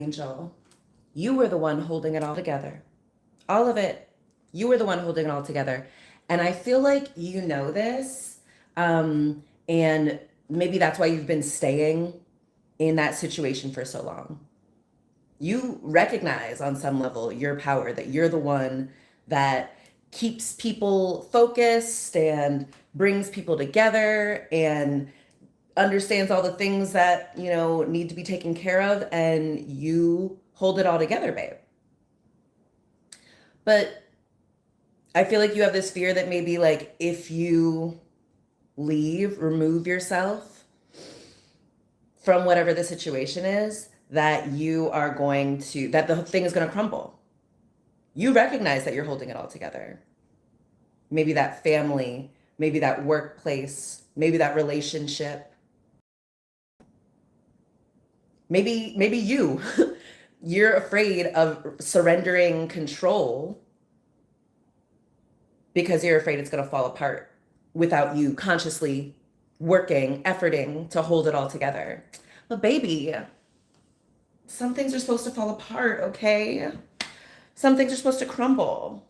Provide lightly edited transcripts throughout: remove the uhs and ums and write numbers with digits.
Angel, you were the one holding it all together. All of it. You were the one holding it all together. And I feel like you know this. And maybe that's why you've been staying in that situation for so long. You recognize on some level your power, that you're the one that keeps people focused and brings people together and understands all the things that, need to be taken care of, and you hold it all together, babe. But I feel like you have this fear that maybe like if you remove yourself from whatever the situation is, that that the thing is going to crumble. You recognize that you're holding it all together. Maybe that family, maybe that workplace, maybe that relationship. Maybe you're afraid of surrendering control because you're afraid it's going to fall apart without you consciously working, efforting to hold it all together. But baby, some things are supposed to fall apart, okay? Some things are supposed to crumble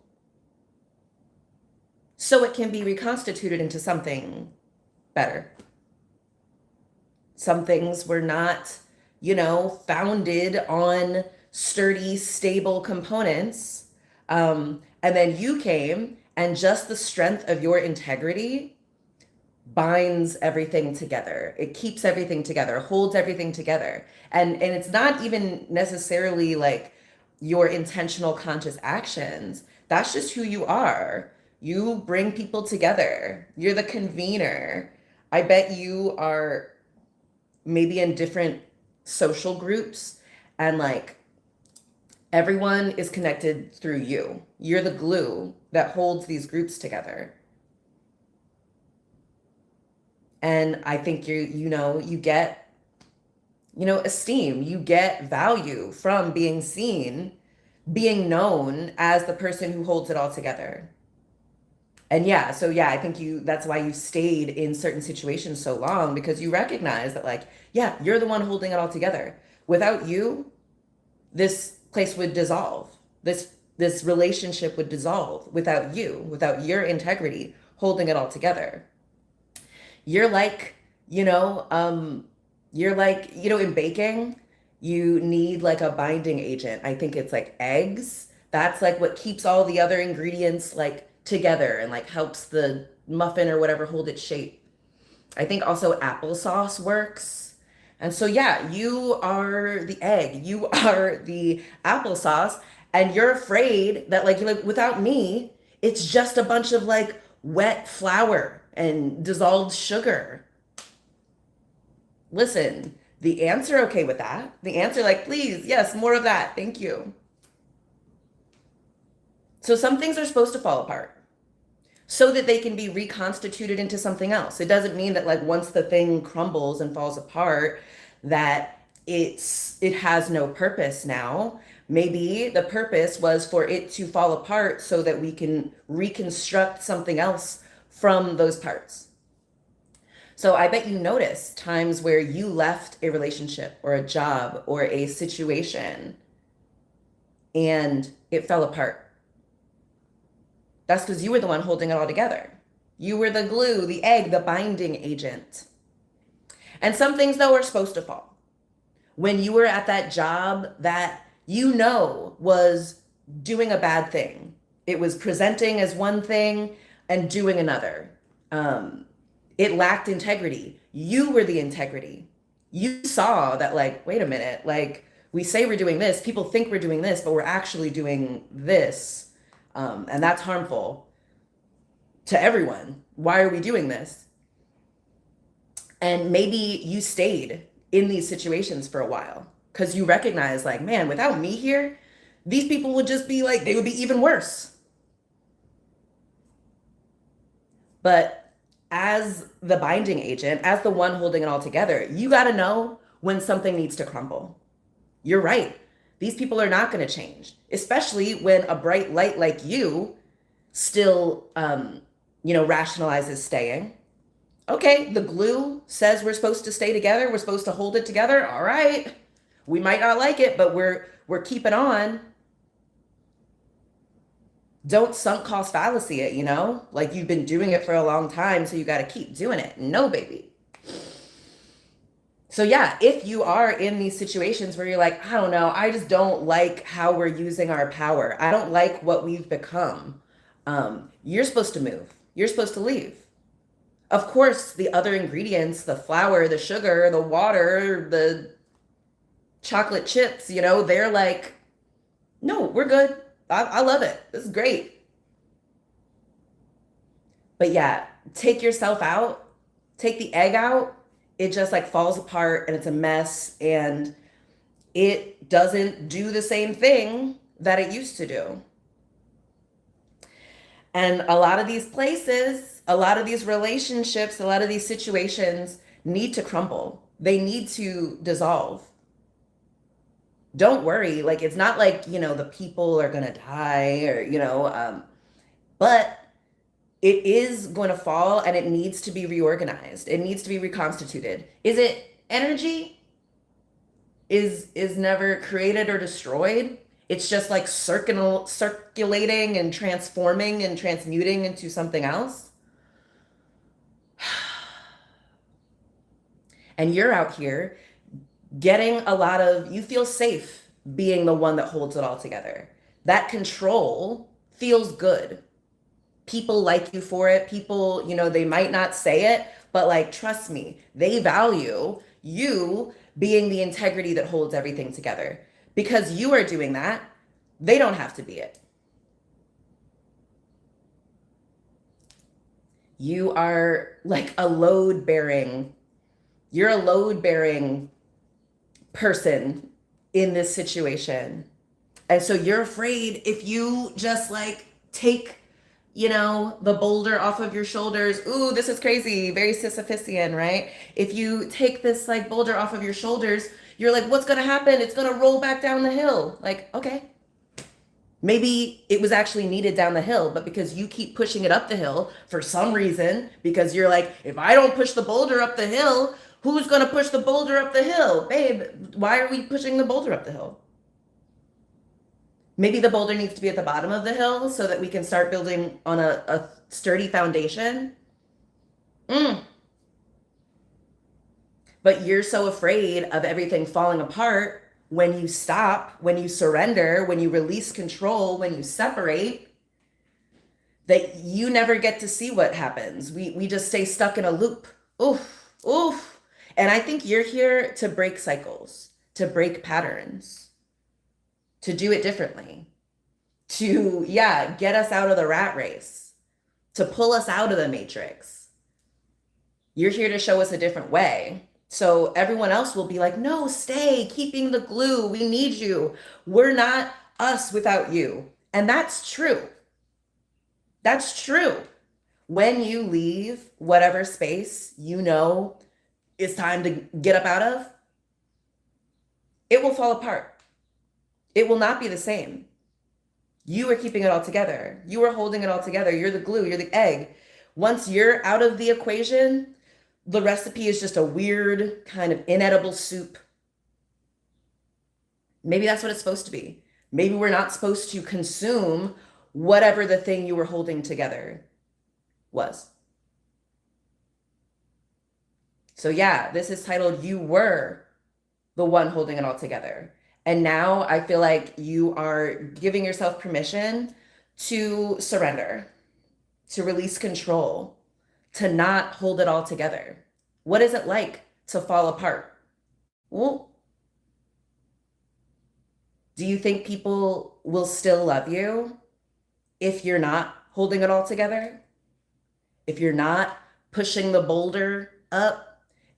so it can be reconstituted into something better. Some things were not, founded on sturdy, stable components. And then you came, and just the strength of your integrity binds everything together. It keeps everything together, holds everything together. And it's not even necessarily like your intentional conscious actions. That's just who you are. You bring people together. You're the convener. I bet you are maybe in different social groups, and like everyone is connected through you. You're the glue that holds these groups together. And I think you get, esteem, you get value from being seen, being known as the person who holds it all together. And I think that's why you stayed in certain situations so long, because you recognize that like, yeah, you're the one holding it all together. Without you, this place would dissolve. This relationship would dissolve without you, without your integrity holding it all together. You're like, in baking, you need like a binding agent. I think it's like eggs. That's like what keeps all the other ingredients like together and like helps the muffin or whatever hold its shape. I think also applesauce works. And so, yeah, you are the egg, you are the applesauce, and you're afraid that like, without me, it's just a bunch of like wet flour and dissolved sugar. Listen, the ants are okay with that. The ants are like, please, yes, more of that. Thank you. So some things are supposed to fall apart so that they can be reconstituted into something else. It doesn't mean that like once the thing crumbles and falls apart, that it has no purpose now. Maybe the purpose was for it to fall apart so that we can reconstruct something else from those parts. So I bet you notice times where you left a relationship or a job or a situation and it fell apart. That's because you were the one holding it all together. You were the glue, the egg, the binding agent. And some things, though, are supposed to fall. When you were at that job that was doing a bad thing, it was presenting as one thing and doing another. It lacked integrity. You were the integrity. You saw that, like, wait a minute, like, we say we're doing this, people think we're doing this, but we're actually doing this. And that's harmful to everyone. Why are we doing this? And maybe you stayed in these situations for a while because you recognize like, man, without me here, these people would just be like, they would be even worse. But as the binding agent, as the one holding it all together, you got to know when something needs to crumble. You're right. These people are not going to change, especially when a bright light like you still, rationalizes staying. Okay, the glue says we're supposed to stay together. We're supposed to hold it together. All right. We might not like it, but we're keeping on. Don't sunk cost fallacy it, like you've been doing it for a long time, so you got to keep doing it. No, baby. So yeah, if you are in these situations where you're like, I don't know, I just don't like how we're using our power. I don't like what we've become. You're supposed to move. You're supposed to leave. Of course, the other ingredients, the flour, the sugar, the water, the chocolate chips, they're like, no, we're good. I love it. This is great. But yeah, take yourself out, take the egg out. It just like falls apart and it's a mess and it doesn't do the same thing that it used to do. And a lot of these places, a lot of these relationships, a lot of these situations need to crumble. They need to dissolve. Don't worry. Like, it's not like, the people are going to die or, but it is going to fall and it needs to be reorganized. It needs to be reconstituted. Is it energy? Is never created or destroyed. It's just like circulating and transforming and transmuting into something else. And you're out here getting you feel safe being the one that holds it all together. That control feels good. People like you for it. People, they might not say it, but like, trust me, they value you being the integrity that holds everything together. Because you are doing that, they don't have to be it. You are like you're a load bearing person in this situation. And so you're afraid if you just like take, the boulder off of your shoulders. Ooh, this is crazy. Very Sisyphusian, right? If you take this like boulder off of your shoulders, you're like, what's going to happen? It's going to roll back down the hill. Like, okay. Maybe it was actually needed down the hill, but because you keep pushing it up the hill for some reason, because you're like, if I don't push the boulder up the hill, who's going to push the boulder up the hill? Babe, why are we pushing the boulder up the hill? Maybe the boulder needs to be at the bottom of the hill so that we can start building on a sturdy foundation. But you're so afraid of everything falling apart when you stop, when you surrender, when you release control, when you separate, that you never get to see what happens. We just stay stuck in a loop. Oof, oof. And I think you're here to break cycles, to break patterns, to do it differently, to, get us out of the rat race, to pull us out of the matrix. You're here to show us a different way. So everyone else will be like, no, stay, keeping the glue. We need you. We're not us without you. And that's true. That's true. When you leave whatever space it's time to get up out of, it will fall apart. It will not be the same. You are keeping it all together. You are holding it all together. You're the glue. You're the egg. Once you're out of the equation, the recipe is just a weird kind of inedible soup. Maybe that's what it's supposed to be. Maybe we're not supposed to consume whatever the thing you were holding together was. So this is titled, You Were the One Holding It All Together. And now I feel like you are giving yourself permission to surrender, to release control, to not hold it all together. What is it like to fall apart? Well, do you think people will still love you if you're not holding it all together? If you're not pushing the boulder up?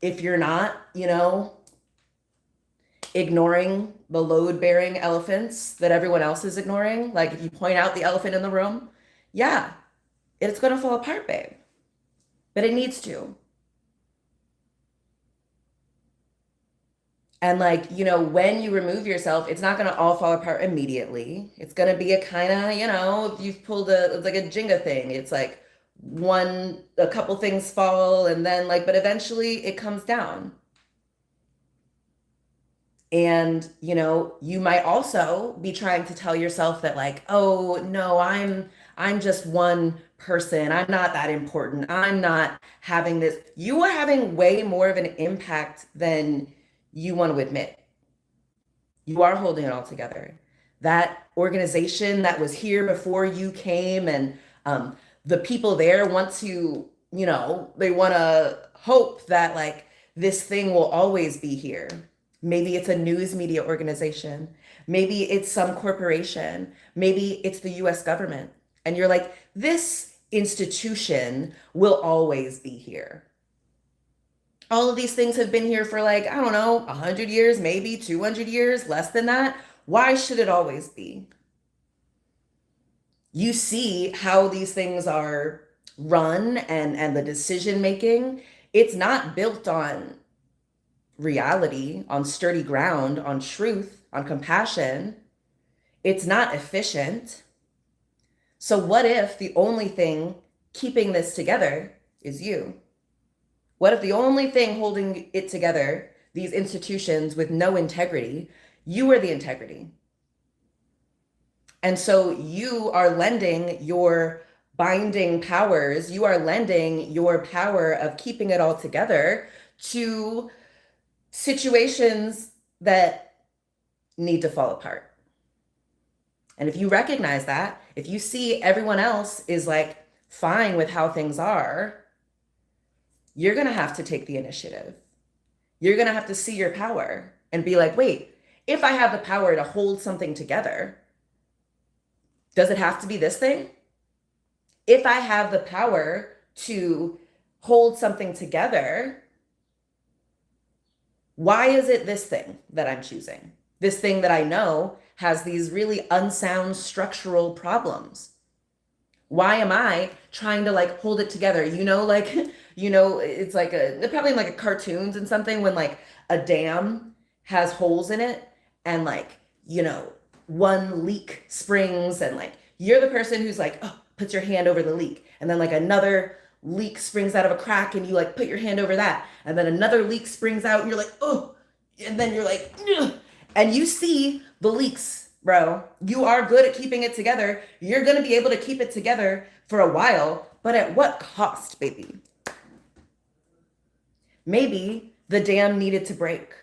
If you're not, ignoring the load-bearing elephants that everyone else is ignoring? Like if you point out the elephant in the room, it's going to fall apart, babe. But it needs to. And when you remove yourself, it's not going to all fall apart immediately. It's going to be a kind of, if you've pulled it's like a Jenga thing. It's like a couple things fall and then but eventually it comes down. And, you might also be trying to tell yourself that like, oh, no, I'm just one person. I'm not that important. I'm not having this. You are having way more of an impact than you want to admit. You are holding it all together. That organization that was here before you came, and the people there want to, they want to hope that like this thing will always be here. Maybe it's a news media organization. Maybe it's some corporation. Maybe it's the US government. And you're like, this institution will always be here. All of these things have been here for like, I don't know, 100 years, maybe 200 years, less than that. Why should it always be? You see how these things are run and the decision making. It's not built on reality, on sturdy ground, on truth, on compassion. It's not efficient. So what if the only thing keeping this together is you? What if the only thing holding it together, these institutions with no integrity, you are the integrity? And so you are lending your binding powers, you are lending your power of keeping it all together to situations that need to fall apart. And if you recognize that, if you see everyone else is like fine with how things are, you're going to have to take the initiative. You're going to have to see your power and be like, wait, if I have the power to hold something together, does it have to be this thing? If I have the power to hold something together, why is it this thing that I'm choosing? This thing that I know has these really unsound structural problems. Why am I trying to like hold it together? It's like probably like a cartoons and something when like a dam has holes in it and like, one leak springs and like you're the person who's like, oh, puts your hand over the leak. And then like another leak springs out of a crack and you like put your hand over that. And then another leak springs out and you're like, oh, and then you're like, ugh. And you see the leaks, bro. You are good at keeping it together. You're going to be able to keep it together for a while, but at what cost, baby? Maybe the dam needed to break.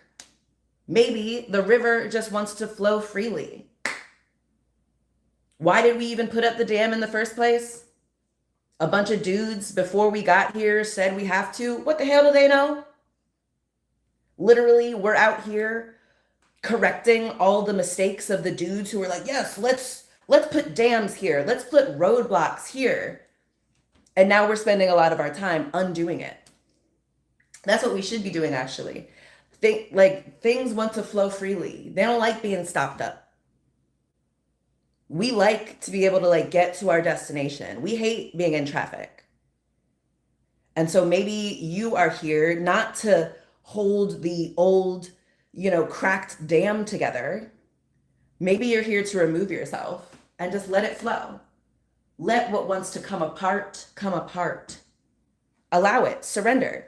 Maybe the river just wants to flow freely. Why did we even put up the dam in the first place? A bunch of dudes before we got here said we have to. What the hell do they know? Literally, we're out here correcting all the mistakes of the dudes who were like, yes, let's put dams here. Let's put roadblocks here. And now we're spending a lot of our time undoing it. That's what we should be doing, actually. Things want to flow freely. They don't like being stopped up. We like to be able to like get to our destination. We hate being in traffic. And so maybe you are here not to hold the old, cracked dam together. Maybe you're here to remove yourself and just let it flow. Let what wants to come apart, come apart. Allow it, surrender.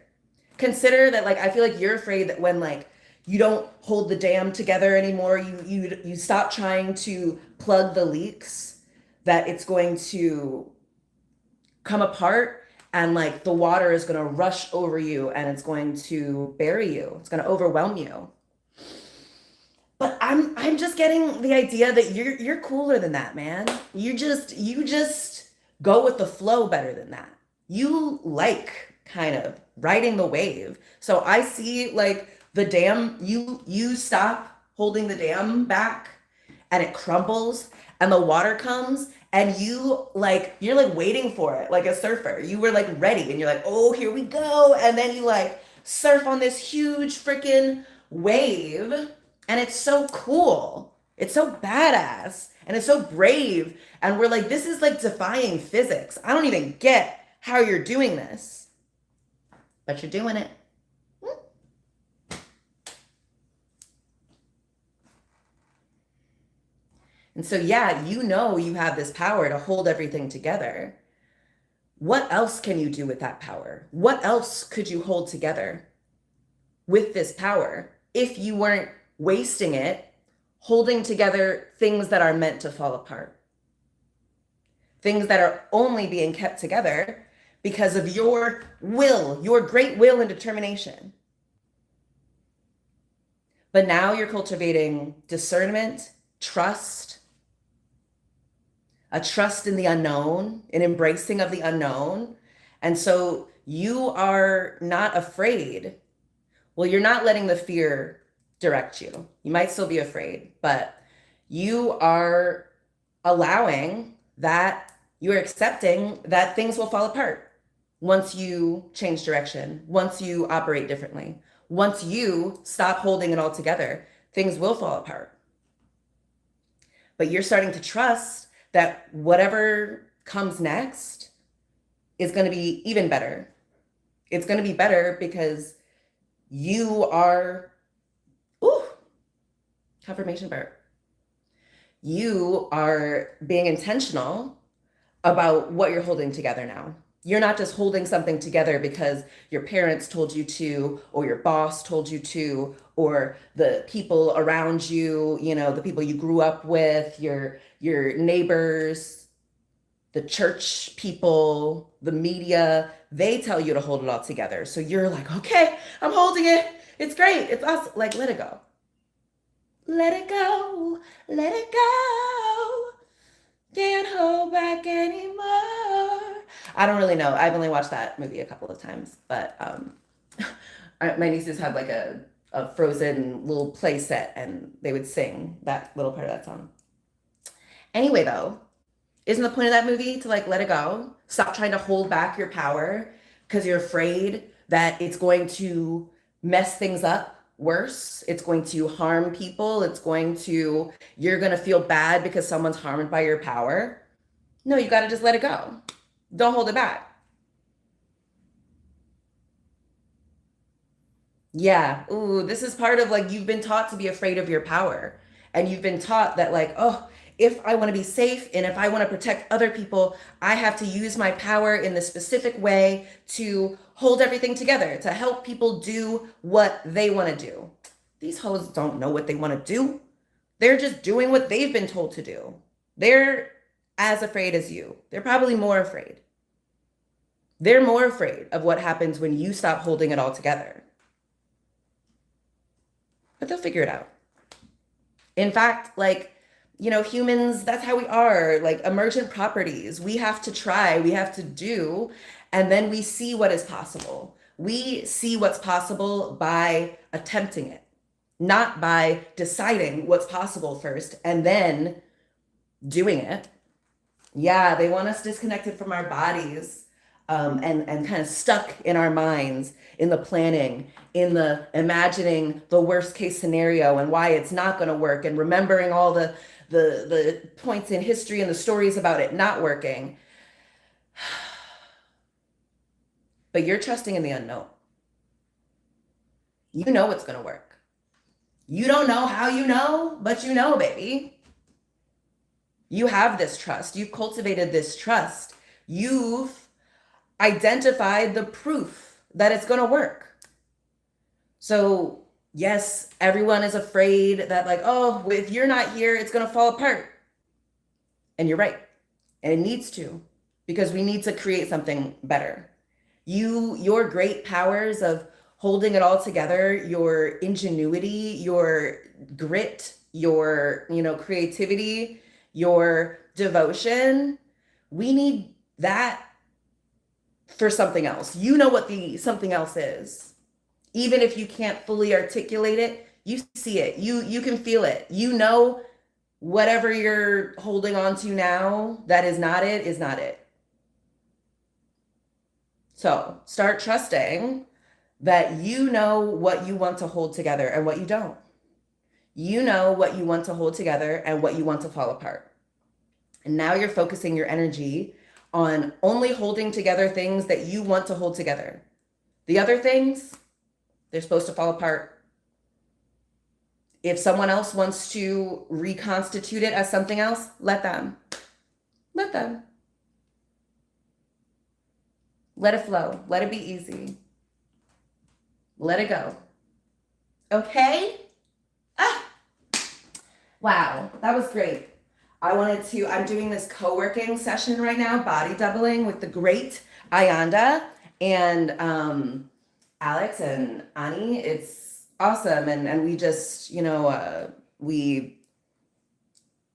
Consider that like I feel like you're afraid that when like you don't hold the dam together anymore, you stop trying to plug the leaks, that it's going to come apart and like the water is going to rush over you and it's going to bury you. It's going to overwhelm you. But I'm just getting the idea that you're cooler than that, man. You just go with the flow better than that. You like kind of riding the wave. So I see like the dam, you stop holding the dam back and it crumbles and the water comes and you're like waiting for it like a surfer. You were like ready and you're like, oh, here we go. And then you like surf on this huge freaking wave and it's so cool. It's so badass and it's so brave. And we're like, this is like defying physics. I don't even get how you're doing this, but you're doing it. And so, yeah, you have this power to hold everything together. What else can you do with that power? What else could you hold together with this power if you weren't wasting it holding together things that are meant to fall apart. Things that are only being kept together because of your will, your great will and determination. But now you're cultivating discernment, trust, a trust in the unknown, an embracing of the unknown. And so you are not afraid. Well, you're not letting the fear direct you. You might still be afraid, but you are allowing that, you're accepting that things will fall apart once you change direction, once you operate differently, once you stop holding it all together, things will fall apart. But you're starting to trust that whatever comes next is going to be even better. It's going to be better because you are, confirmation burp. You are being intentional about what you're holding together now. You're not just holding something together because your parents told you to, or your boss told you to, or the people around you, the people you grew up with, your neighbors, the church people, the media, they tell you to hold it all together. So you're like, okay, I'm holding it. It's great. It's awesome. Like, let it go. Let it go. Let it go. Can't hold back anymore. I don't really know. I've only watched that movie a couple of times, but my nieces had like a Frozen little play set and they would sing that little part of that song. Anyway, though, isn't the point of that movie to like let it go? Stop trying to hold back your power because you're afraid that it's going to mess things up worse. It's going to harm people. You're going to feel bad because someone's harmed by your power. No, you got to just let it go. Don't hold it back. Yeah. Ooh, this is part of like, you've been taught to be afraid of your power. And you've been taught that like, oh, if I want to be safe and if I want to protect other people, I have to use my power in this specific way to hold everything together, to help people do what they want to do. These hoes don't know what they want to do. They're just doing what they've been told to do. They're as afraid as you. They're probably more afraid. They're more afraid of what happens when you stop holding it all together. But they'll figure it out. In fact, like, humans, that's how we are, like emergent properties. We have to try, we have to do, and then we see what is possible. We see what's possible by attempting it, not by deciding what's possible first and then doing it. Yeah, they want us disconnected from our bodies, and kind of stuck in our minds, in the planning, in the imagining the worst case scenario and why it's not going to work, and remembering all the points in history and the stories about it not working. But you're trusting in the unknown. You know it's going to work. You don't know how you know, but you know, baby. You have this trust. You've cultivated this trust. You've identified the proof that it's going to work. So yes, everyone is afraid that like, oh, if you're not here, it's going to fall apart. And you're right. And it needs to, because we need to create something better. Your great powers of holding it all together, your ingenuity, your grit, your, creativity, your devotion, we need that for something else. You know what the something else is. Even if you can't fully articulate it, you see it. You can feel it. You know whatever you're holding on to now that is not it is not it. So start trusting that you know what you want to hold together and what you don't. You know what you want to hold together and what you want to fall apart. And now you're focusing your energy on only holding together things that you want to hold together. The other things, they're supposed to fall apart. If someone else wants to reconstitute it as something else, let them. Let them. Let it flow. Let it be easy. Let it go. Okay? Wow, that was great. I'm doing this co-working session right now, body doubling with the great Ayanda and Alex and Ani. It's awesome. And we just, we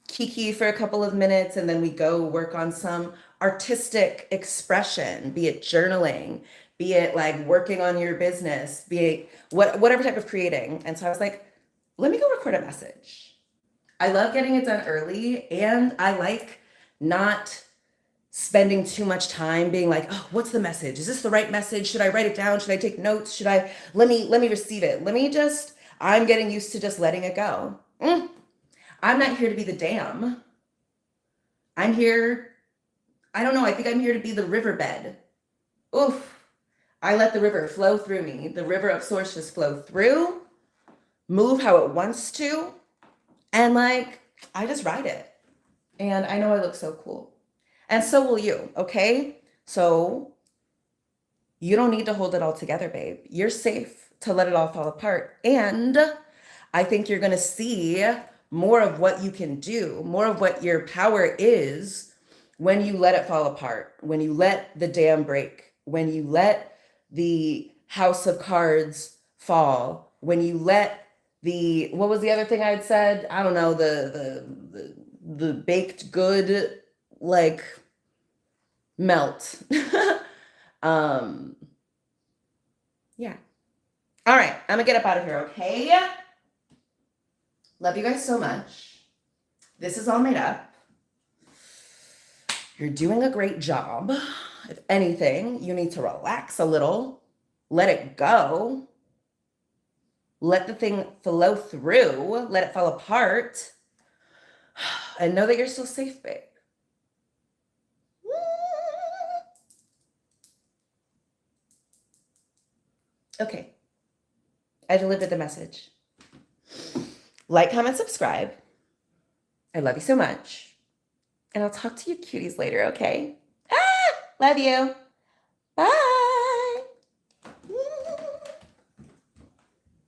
kiki for a couple of minutes and then we go work on some artistic expression, be it journaling, be it like working on your business, be it whatever type of creating. And so I was like, let me go record a message. I love getting it done early, and I like not spending too much time being like, oh, what's the message? Is this the right message? Should I write it down? Should I take notes? Let me receive it. I'm getting used to just letting it go. I'm not here to be the dam. I'm here, I don't know, I think I'm here to be the riverbed. Oof. I let the river flow through me. The river of source just flow through, move how it wants to, and like, I just ride it. And I know I look so cool. And so will you, okay? So you don't need to hold it all together, babe. You're safe to let it all fall apart. And I think you're gonna see more of what you can do, more of what your power is when you let it fall apart, when you let the dam break, when you let the house of cards fall, when you let what was the other thing I had said? I don't know, the baked good, like, melt. Yeah. All right, I'm gonna get up out of here, okay? Love you guys so much. This is all made up. You're doing a great job. If anything, you need to relax a little, let it go, let the thing flow through, let it fall apart, and know that you're still safe, babe. Okay, I delivered the message. Like, comment, subscribe. I love you so much. And I'll talk to you cuties later, okay? Love you. Bye.